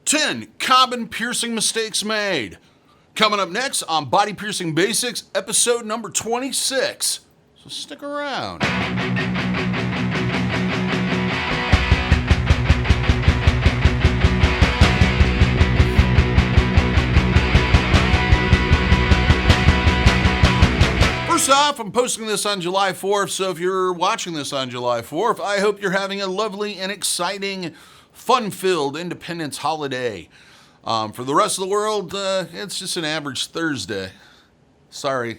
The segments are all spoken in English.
10 common piercing mistakes made. Coming up next on Body Piercing Basics, episode number 26. So stick around. First off, I'm posting this on July 4th, so if you're watching this on July 4th, I hope you're having a lovely and exciting, fun-filled Independence holiday. For the rest of the world, it's just an average Thursday. Sorry.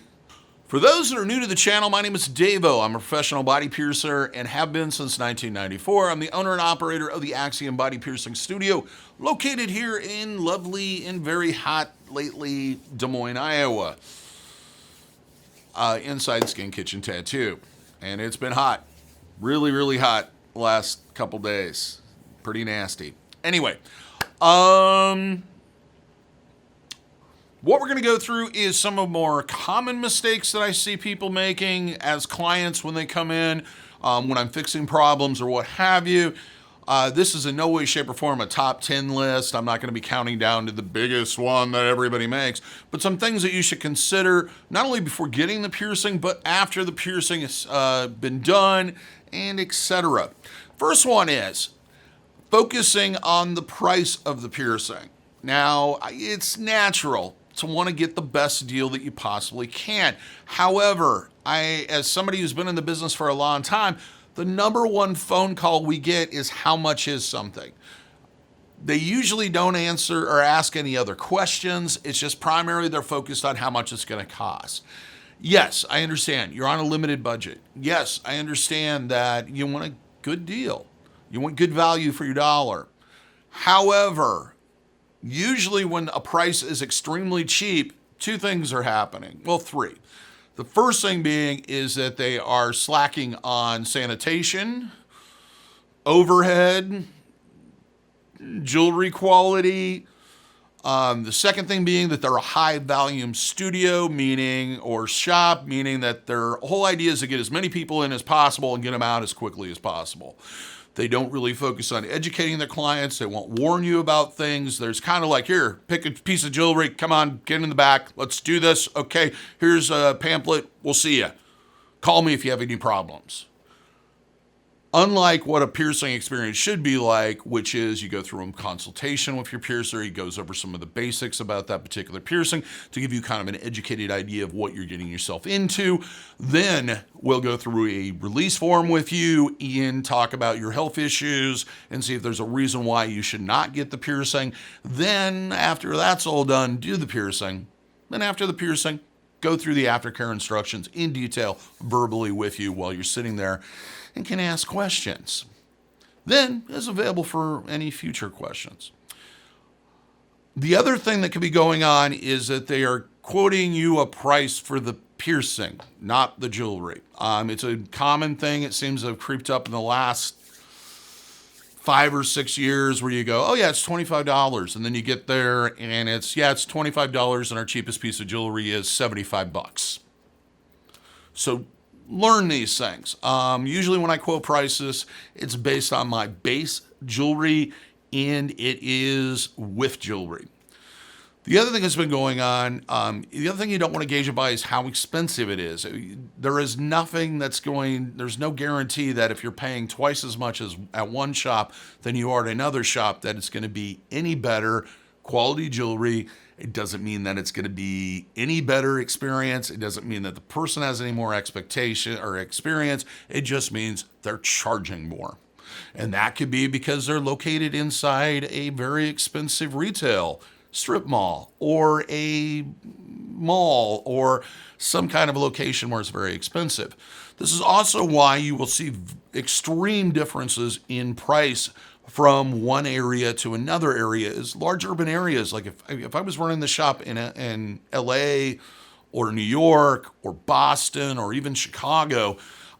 For those that are new to the channel, my name is DaVo. I'm a professional body piercer and have been since 1994. I'm the owner and operator of the Axiom Body Piercing Studio, located here in lovely and very hot, lately, Des Moines, Iowa. Inside Skin Kitchen Tattoo. And it's been hot. Really, really hot the last couple days. Pretty nasty. Anyway, what we're going to go through is some of more common mistakes that I see people making as clients when they come in, when I'm fixing problems or what have you. This is in no way, shape, or form a top 10 list. I'm not going to be counting down to the biggest one that everybody makes, but some things that you should consider not only before getting the piercing, but after the piercing has been done, and etc. First one is focusing on the price of the piercing. Now, it's natural to want to get the best deal that you possibly can. However, as somebody who's been in the business for a long time, the number one phone call we get is how much is something. They usually don't answer or ask any other questions. It's just primarily they're focused on how much it's going to cost. Yes, I understand. You're on a limited budget. Yes, I understand that you want a good deal. You want good value for your dollar. However, usually when a price is extremely cheap, two things are happening. Well, three. The first thing being is that they are slacking on sanitation, overhead, jewelry quality. The second thing being that they're a high volume studio, or shop, meaning that their whole idea is to get as many people in as possible and get them out as quickly as possible. They don't really focus on educating their clients. They won't warn you about things. There's kind of like, here, pick a piece of jewelry. Come on, get in the back. Let's do this. Okay, here's a pamphlet. We'll see you. Call me if you have any problems. Unlike what a piercing experience should be like, which is you go through a consultation with your piercer. He goes over some of the basics about that particular piercing to give you kind of an educated idea of what you're getting yourself into. Then we'll go through a release form with you and talk about your health issues and see if there's a reason why you should not get the piercing. Then after that's all done, do the piercing. Then after the piercing, go through the aftercare instructions in detail verbally with you while you're sitting there and can ask questions. Then is available for any future questions. The other thing that could be going on is that they are quoting you a price for the piercing, not the jewelry. It's a common thing. It seems to have creeped up in the last 5 or 6 years where you go, oh yeah, it's $25. And then you get there and it's $25 and our cheapest piece of jewelry is $75. So learn these things. Usually when I quote prices, it's based on my base jewelry and it is with jewelry. The other thing that's been going on, the other thing you don't want to gauge it by is how expensive it is. There is nothing there's no guarantee that if you're paying twice as much as at one shop than you are at another shop, that it's going to be any better quality jewelry. It doesn't mean that it's going to be any better experience. It doesn't mean that the person has any more expectation or experience. It just means they're charging more. And that could be because they're located inside a very expensive retail strip mall or a mall or some kind of location where it's very expensive. This is also why you will see extreme differences in price from one area to another area. Is large urban areas. Like if I was running the shop in LA or New York or Boston or even Chicago,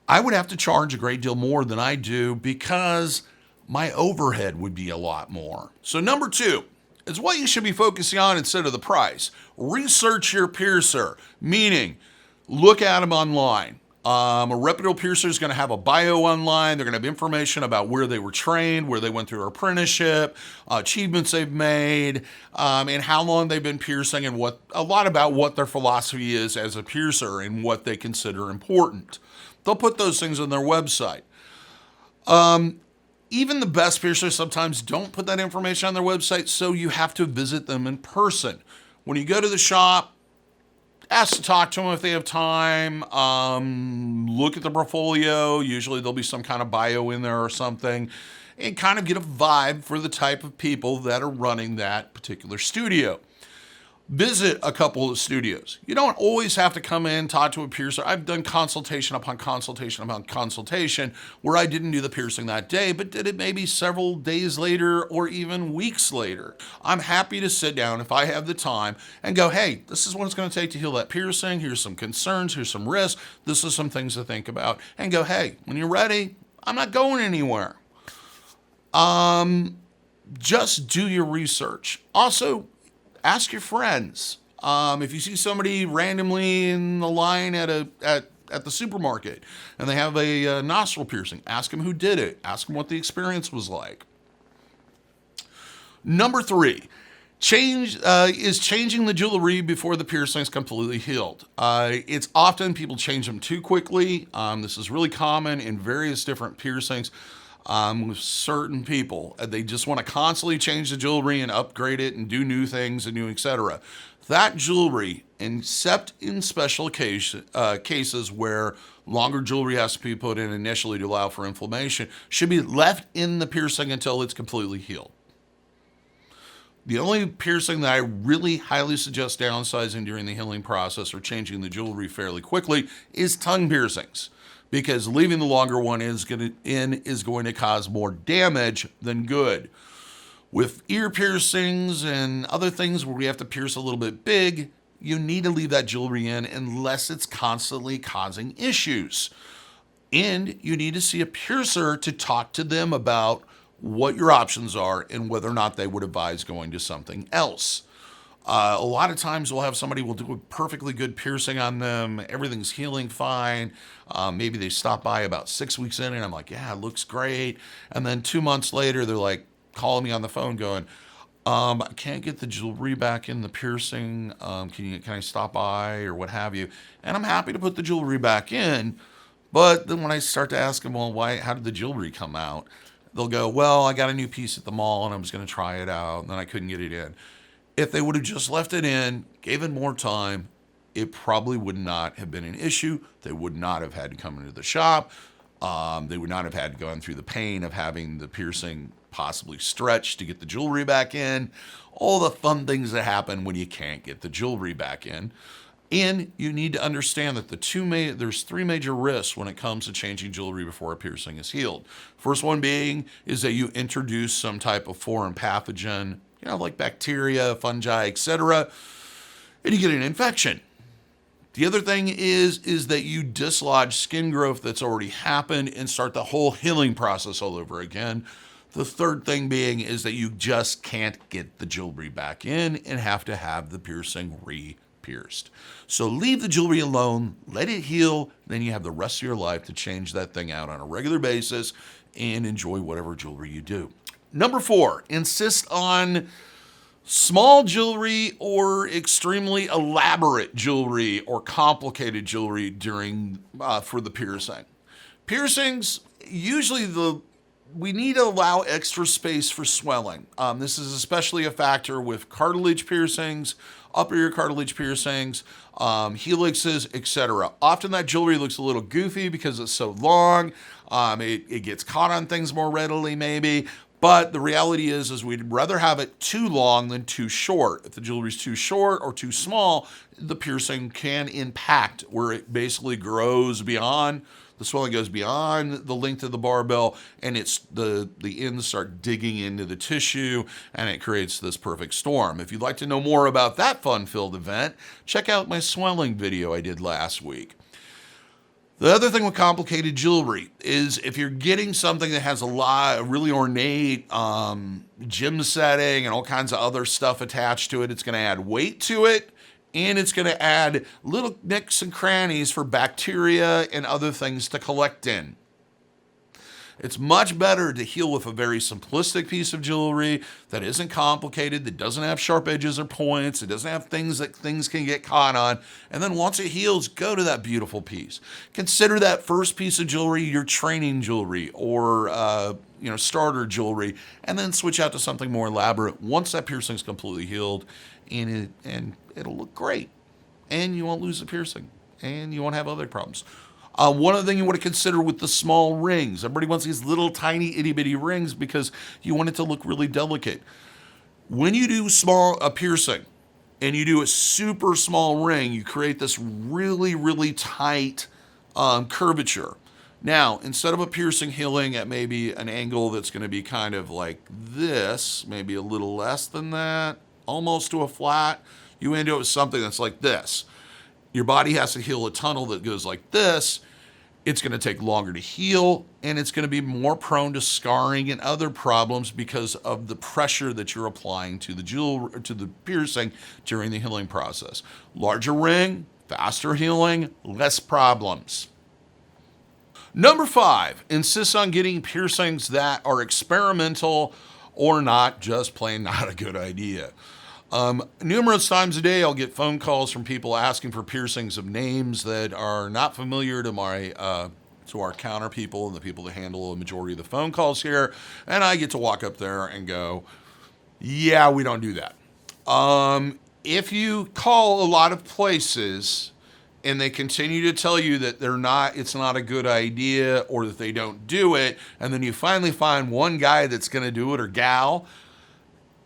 I would have to charge a great deal more than I do because my overhead would be a lot more. So number 2 is what you should be focusing on instead of the price. Research your piercer, meaning look at them online. A reputable piercer is going to have a bio online. They're going to have information about where they were trained, where they went through their apprenticeship, achievements they've made, and how long they've been piercing, and a lot about what their philosophy is as a piercer and what they consider important. They'll put those things on their website. Even the best piercers sometimes don't put that information on their website, so you have to visit them in person. When you go to the shop, ask to talk to them if they have time. Look at the portfolio. Usually there'll be some kind of bio in there or something, and kind of get a vibe for the type of people that are running that particular studio. Visit a couple of studios. You don't always have to come in, talk to a piercer. I've done consultation upon consultation upon consultation where I didn't do the piercing that day, but did it maybe several days later or even weeks later. I'm happy to sit down if I have the time and go, hey, this is what it's going to take to heal that piercing. Here's some concerns. Here's some risks. This is some things to think about. And go, hey, when you're ready, I'm not going anywhere. Just do your research. Also, ask your friends. If you see somebody randomly in the line at the supermarket and they have a nostril piercing, ask them who did it. Ask them what the experience was like. Number 3, changing the jewelry before the piercing is completely healed. It's often people change them too quickly. This is really common in various different piercings. With certain people, they just want to constantly change the jewelry and upgrade it and do new things and new etc. That jewelry, except in special cases where longer jewelry has to be put in initially to allow for inflammation, should be left in the piercing until it's completely healed. The only piercing that I really highly suggest downsizing during the healing process or changing the jewelry fairly quickly is tongue piercings, because leaving the longer one is going to cause more damage than good. With ear piercings and other things where we have to pierce a little bit big, you need to leave that jewelry in unless it's constantly causing issues. And you need to see a piercer to talk to them about what your options are and whether or not they would advise going to something else. A lot of times we'll have somebody will do a perfectly good piercing on them. Everything's healing fine. Maybe they stop by about 6 weeks in and I'm like, yeah, it looks great. And then 2 months later, they're like calling me on the phone going, I can't get the jewelry back in the piercing. Can I stop by or what have you? And I'm happy to put the jewelry back in. But then when I start to ask them, well, how did the jewelry come out? They'll go, well, I got a new piece at the mall and I was going to try it out and then I couldn't get it in. If they would have just left it in, gave it more time, it probably would not have been an issue. They would not have had to come into the shop. They would not have had to go through the pain of having the piercing possibly stretched to get the jewelry back in. All the fun things that happen when you can't get the jewelry back in. And you need to understand that there's 3 major risks when it comes to changing jewelry before a piercing is healed. First one being is that you introduce some type of foreign pathogen, like bacteria, fungi, etc., and you get an infection. The other thing is that you dislodge skin growth that's already happened and start the whole healing process all over again. The third thing being is that you just can't get the jewelry back in and have to have the piercing re-pierced. So leave the jewelry alone, let it heal, then you have the rest of your life to change that thing out on a regular basis and enjoy whatever jewelry you do. Number 4, insist on small jewelry or extremely elaborate jewelry or complicated jewelry for the piercing. Piercings, usually we need to allow extra space for swelling. This is especially a factor with cartilage piercings, upper ear cartilage piercings, helixes, etc. Often that jewelry looks a little goofy because it's so long. It gets caught on things more readily maybe. But the reality is we'd rather have it too long than too short. If the jewelry's too short or too small, the piercing can impact where it basically grows beyond, the swelling goes beyond the length of the barbell, and it's the ends start digging into the tissue, and it creates this perfect storm. If you'd like to know more about that fun-filled event, check out my swelling video I did last week. The other thing with complicated jewelry is if you're getting something that has a really ornate gem setting and all kinds of other stuff attached to it, it's going to add weight to it And it's going to add little nicks and crannies for bacteria and other things to collect in. It's much better to heal with a very simplistic piece of jewelry that isn't complicated, that doesn't have sharp edges or points, it doesn't have things that things can get caught on. And then once it heals, go to that beautiful piece. Consider that first piece of jewelry your training jewelry or starter jewelry, and then switch out to something more elaborate once that piercing's completely healed, and it'll look great. And you won't lose the piercing, and you won't have other problems. One other thing you want to consider with the small rings. Everybody wants these little tiny itty bitty rings because you want it to look really delicate. When you do a piercing and you do a super small ring, you create this really, really tight curvature. Now, instead of a piercing healing at maybe an angle that's going to be kind of like this, maybe a little less than that, almost to a flat, you end up with something that's like this. Your body has to heal a tunnel that goes like this. It's going to take longer to heal, and it's going to be more prone to scarring and other problems because of the pressure that you're applying to the piercing during the healing process. Larger ring, faster healing, less problems. Number 5, insist on getting piercings that are experimental or not, just plain not a good idea. Numerous times a day, I'll get phone calls from people asking for piercings of names that are not familiar to our counter people and the people that handle a majority of the phone calls here. And I get to walk up there and go, yeah, we don't do that. If you call a lot of places and they continue to tell you that it's not a good idea or that they don't do it, and then you finally find one guy that's going to do it or gal,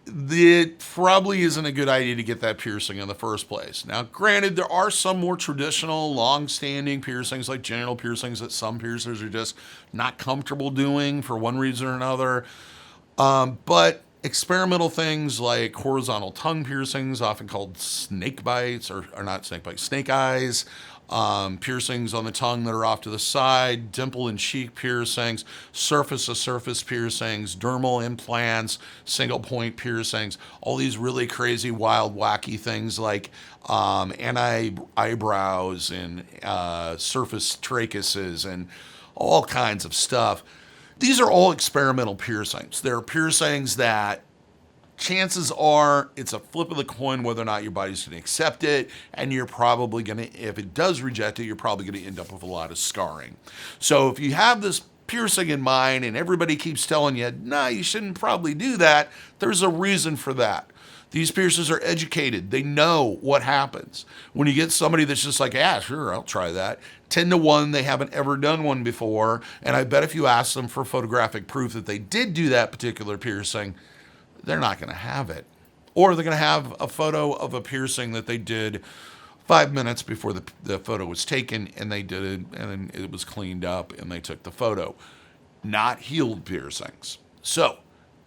it probably isn't a good idea to get that piercing in the first place. Now, granted, there are some more traditional, long-standing piercings, like genital piercings, that some piercers are just not comfortable doing for one reason or another. But experimental things like horizontal tongue piercings, often called snake bites, or not snake bites, snake eyes, piercings on the tongue that are off to the side, dimple and cheek piercings, surface-to-surface piercings, dermal implants, single-point piercings, all these really crazy, wild, wacky things like anti-eyebrows and surface tracheases and all kinds of stuff. These are all experimental piercings. They're piercings that chances are it's a flip of the coin whether or not your body's going to accept it, and you're probably going to, if it does reject it, you're probably going to end up with a lot of scarring. So if you have this piercing in mind and everybody keeps telling you, nah, you shouldn't probably do that, there's a reason for that. These piercers are educated. They know what happens. When you get somebody that's just like, yeah, sure, I'll try that, 10 to 1, they haven't ever done one before. And I bet if you ask them for photographic proof that they did do that particular piercing, they're not going to have it. Or they're going to have a photo of a piercing that they did 5 minutes before the photo was taken, and they did it, and then it was cleaned up, and they took the photo. Not healed piercings. So,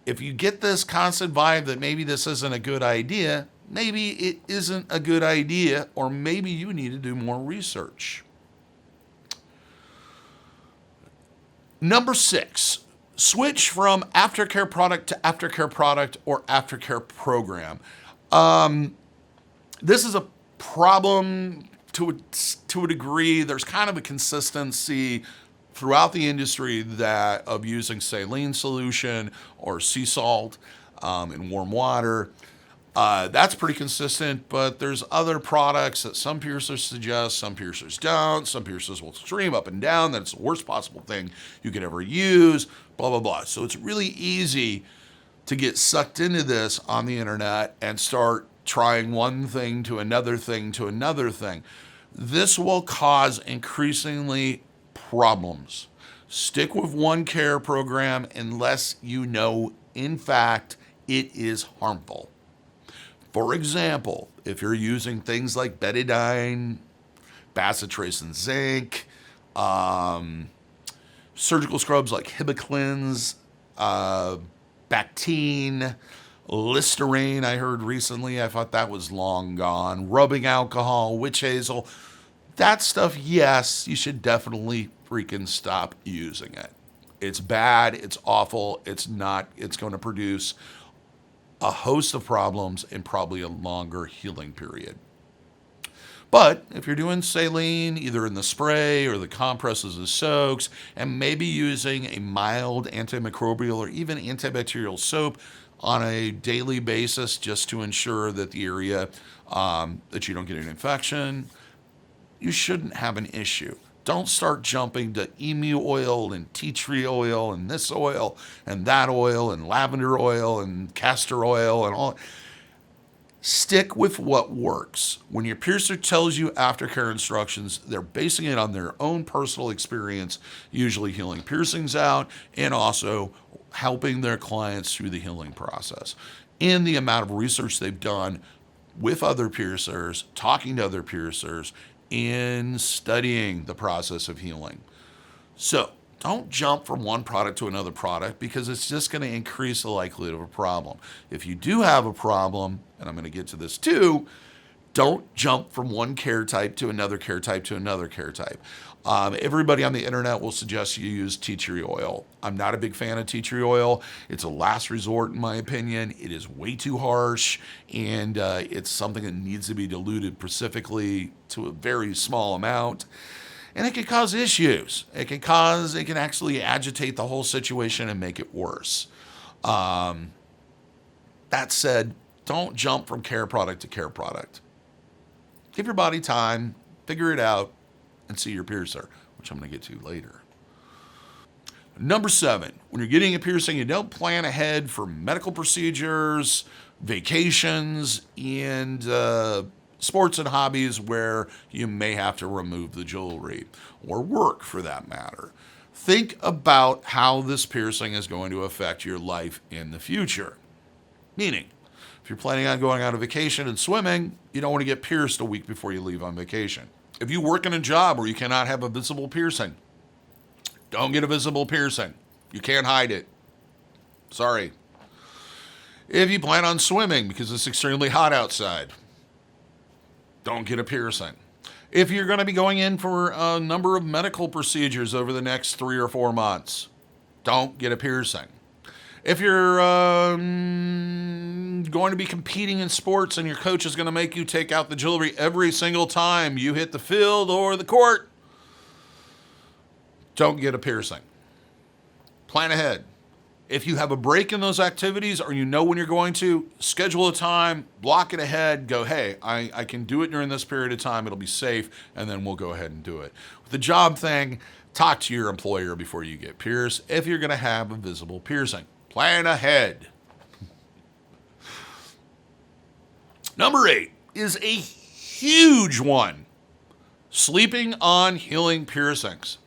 if you get this constant vibe that maybe this isn't a good idea, maybe it isn't a good idea, or maybe you need to do more research. Number 6, switch from Aftercare product to Aftercare product or Aftercare program. This is a problem to a degree. There's kind of a consistency throughout the industry that of using saline solution or sea salt in warm water. That's pretty consistent, but there's other products that some piercers suggest, some piercers don't. Some piercers will scream up and down that it's the worst possible thing you could ever use, blah, blah, blah. So it's really easy to get sucked into this on the internet and start trying one thing to another thing to another thing. This will cause increasingly problems. Stick with one care program unless you know, in fact, it is harmful. For example, if you're using things like betadine, bacitracin and zinc, surgical scrubs like Hibiclens, Bactine, Listerine, I heard recently, I thought that was long gone, rubbing alcohol, witch hazel, that stuff, yes, you should definitely freaking stop using it. It's bad, it's awful, it's going to produce a host of problems and probably a longer healing period. But if you're doing saline, either in the spray or the compresses as soaks, and maybe using a mild antimicrobial or even antibacterial soap on a daily basis just to ensure that the area, that you don't get an infection, you shouldn't have an issue. Don't start jumping to emu oil and tea tree oil and this oil and that oil and lavender oil and castor oil and all. Stick with what works. When your piercer tells you aftercare instructions, they're basing it on their own personal experience, usually healing piercings out and also helping their clients through the healing process. In the amount of research they've done with other piercers, talking to other piercers, in studying the process of healing. So don't jump from one product to another product because it's just going to increase the likelihood of a problem. If you do have a problem, and I'm going to get to this too, don't jump from one care type to another care type to another care type. Everybody on the internet will suggest you use tea tree oil. I'm not a big fan of tea tree oil. It's a last resort, in my opinion. It is way too harsh, and it's something that needs to be diluted specifically to a very small amount. And it can cause issues. It can actually agitate the whole situation and make it worse. That said, don't jump from care product to care product. Give your body time, figure it out, and see your piercer, which I'm going to get to later. Number 7, when you're getting a piercing, you don't plan ahead for medical procedures, vacations, and sports and hobbies where you may have to remove the jewelry, or work for that matter. Think about how this piercing is going to affect your life in the future. Meaning, if you're planning on going on a vacation and swimming, you don't want to get pierced a week before you leave on vacation. If you work in a job where you cannot have a visible piercing, don't get a visible piercing. You can't hide it. Sorry. If you plan on swimming because it's extremely hot outside, don't get a piercing. If you're going to be going in for a number of medical procedures over the next 3 or 4 months, don't get a piercing. If you're going to be competing in sports and your coach is going to make you take out the jewelry every single time you hit the field or the court, don't get a piercing. Plan ahead. If you have a break in those activities or you know when you're going to, schedule a time, block it ahead, go, hey, I can do it during this period of time, it'll be safe, and then we'll go ahead and do it. With the job thing, talk to your employer before you get pierced if you're going to have a visible piercing. Plan ahead. Number 8 is a huge one. Sleeping on healing piercings.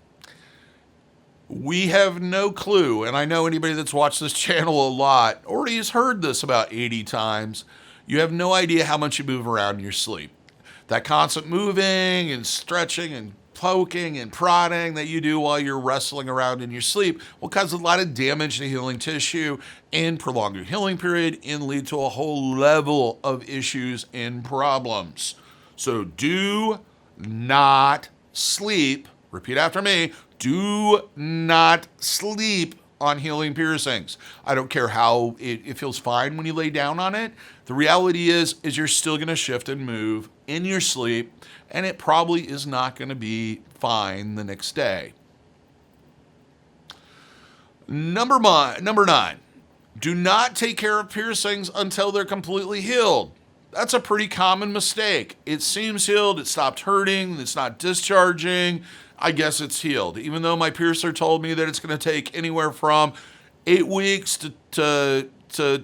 We have no clue, and I know anybody that's watched this channel a lot already has heard this about 80 times. You have no idea how much you move around in your sleep. That constant moving and stretching and poking and prodding that you do while you're wrestling around in your sleep will cause a lot of damage to healing tissue and prolong your healing period and lead to a whole level of issues and problems. So do not sleep. Repeat after me. Do not sleep on healing piercings. I don't care how it feels fine when you lay down on it. The reality is you're still going to shift and move in your sleep, and it probably is not going to be fine the next day. Number 9, do not take care of piercings until they're completely healed. That's a pretty common mistake. It seems healed, it stopped hurting, it's not discharging, I guess it's healed. Even though my piercer told me that it's going to take anywhere from 8 weeks to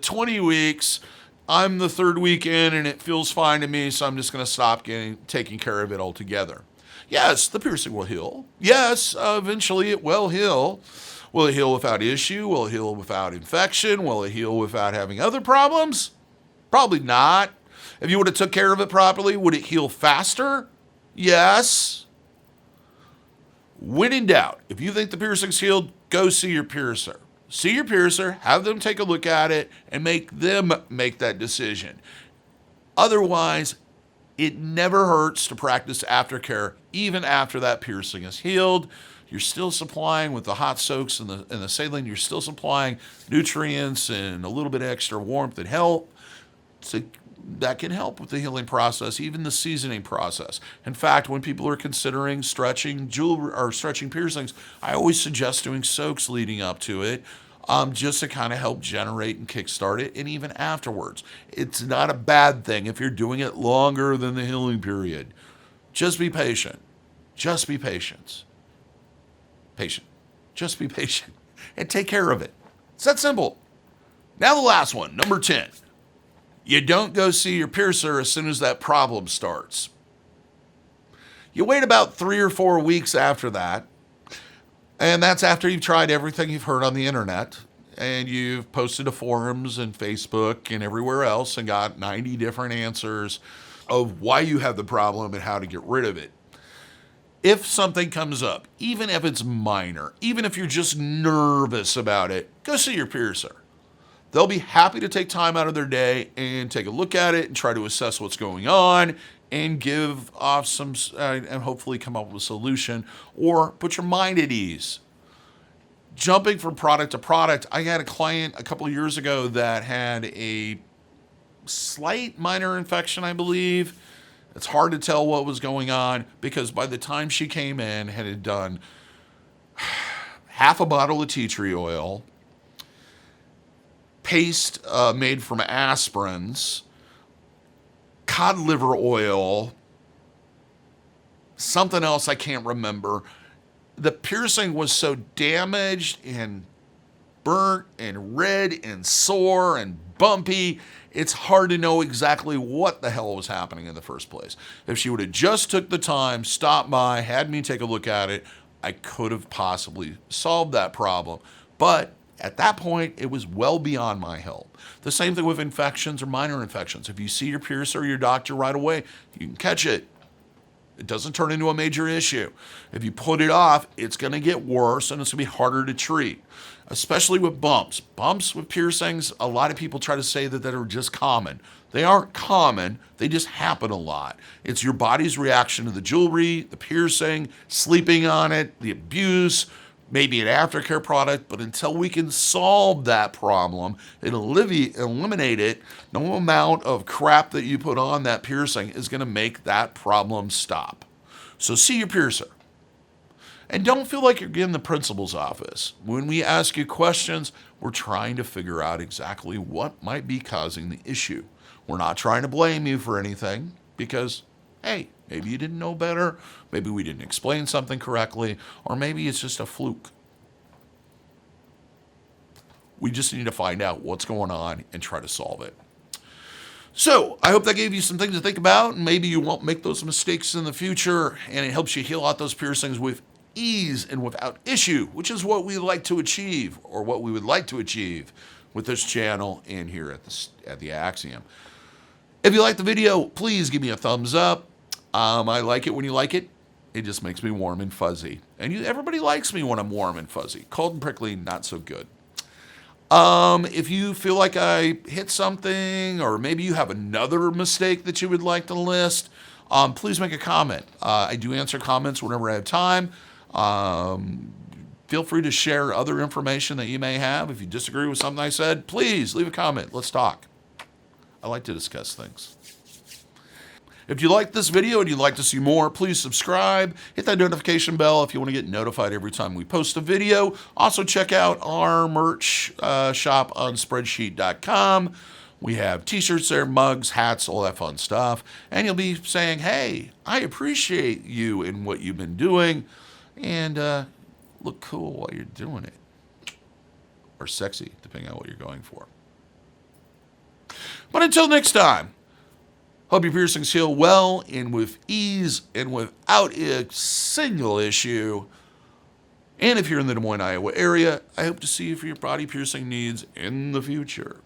20 weeks, I'm the 3rd week in and it feels fine to me, so I'm just going to stop taking care of it altogether. Yes, the piercing will heal. Yes, eventually it will heal. Will it heal without issue? Will it heal without infection? Will it heal without having other problems? Probably not. If you would have took care of it properly, would it heal faster? Yes. When in doubt, if you think the piercing's healed, go see your piercer. See your piercer, have them take a look at it, and make them make that decision. Otherwise, it never hurts to practice aftercare even after that piercing is healed. You're still supplying with the hot soaks and the saline, you're still supplying nutrients and a little bit extra warmth and help to that can help with the healing process, even the seasoning process. In fact, when people are considering stretching jewelry or stretching piercings, I always suggest doing soaks leading up to it, just to kind of help generate and kickstart it, and even afterwards. It's not a bad thing if you're doing it longer than the healing period. Just be patient. Just be patient. Patient. Just be patient and take care of it. It's that simple. Now the last one, number 10. You don't go see your piercer as soon as that problem starts. You wait about 3 or 4 weeks after that, and that's after you've tried everything you've heard on the internet, and you've posted to forums and Facebook and everywhere else and got 90 different answers of why you have the problem and how to get rid of it. If something comes up, even if it's minor, even if you're just nervous about it, go see your piercer. They'll be happy to take time out of their day and take a look at it and try to assess what's going on and give off some, and hopefully come up with a solution or put your mind at ease. Jumping from product to product, I had a client a couple of years ago that had a slight minor infection, I believe. It's hard to tell what was going on because by the time she came in, had done half a bottle of tea tree oil, paste made from aspirins, cod liver oil, something else I can't remember. The piercing was so damaged and burnt and red and sore and bumpy, it's hard to know exactly what the hell was happening in the first place. If she would have just took the time, stopped by, had me take a look at it, I could have possibly solved that problem. But at that point, it was well beyond my help. The same thing with infections or minor infections. If you see your piercer or your doctor right away, you can catch it. It doesn't turn into a major issue. If you put it off, it's going to get worse and it's going to be harder to treat, especially with bumps. Bumps with piercings, a lot of people try to say that are just common. They aren't common. They just happen a lot. It's your body's reaction to the jewelry, the piercing, sleeping on it, the abuse, maybe an aftercare product, but until we can solve that problem and eliminate it, no amount of crap that you put on that piercing is going to make that problem stop. So see your piercer. And don't feel like you're in the principal's office. When we ask you questions, we're trying to figure out exactly what might be causing the issue. We're not trying to blame you for anything because, hey, maybe you didn't know better, maybe we didn't explain something correctly, or maybe it's just a fluke. We just need to find out what's going on and try to solve it. So I hope that gave you some things to think about, and maybe you won't make those mistakes in the future, and it helps you heal out those piercings with ease and without issue, which is what we like to achieve, or what we would like to achieve with this channel and here at the Axiom. If you like the video, please give me a thumbs up. I like it when you like it. It just makes me warm and fuzzy. And everybody likes me when I'm warm and fuzzy. Cold and prickly, not so good. If you feel like I hit something, or maybe you have another mistake that you would like to list, please make a comment. I do answer comments whenever I have time. Feel free to share other information that you may have. If you disagree with something I said, please leave a comment. Let's talk. I like to discuss things. If you like this video and you'd like to see more, please subscribe. Hit that notification bell if you want to get notified every time we post a video. Also, check out our merch shop on spreadsheet.com. We have t-shirts there, mugs, hats, all that fun stuff. And you'll be saying, hey, I appreciate you and what you've been doing. And look cool while you're doing it. Or sexy, depending on what you're going for. But until next time, hope your piercings heal well and with ease and without a single issue. And if you're in the Des Moines, Iowa area, I hope to see you for your body piercing needs in the future.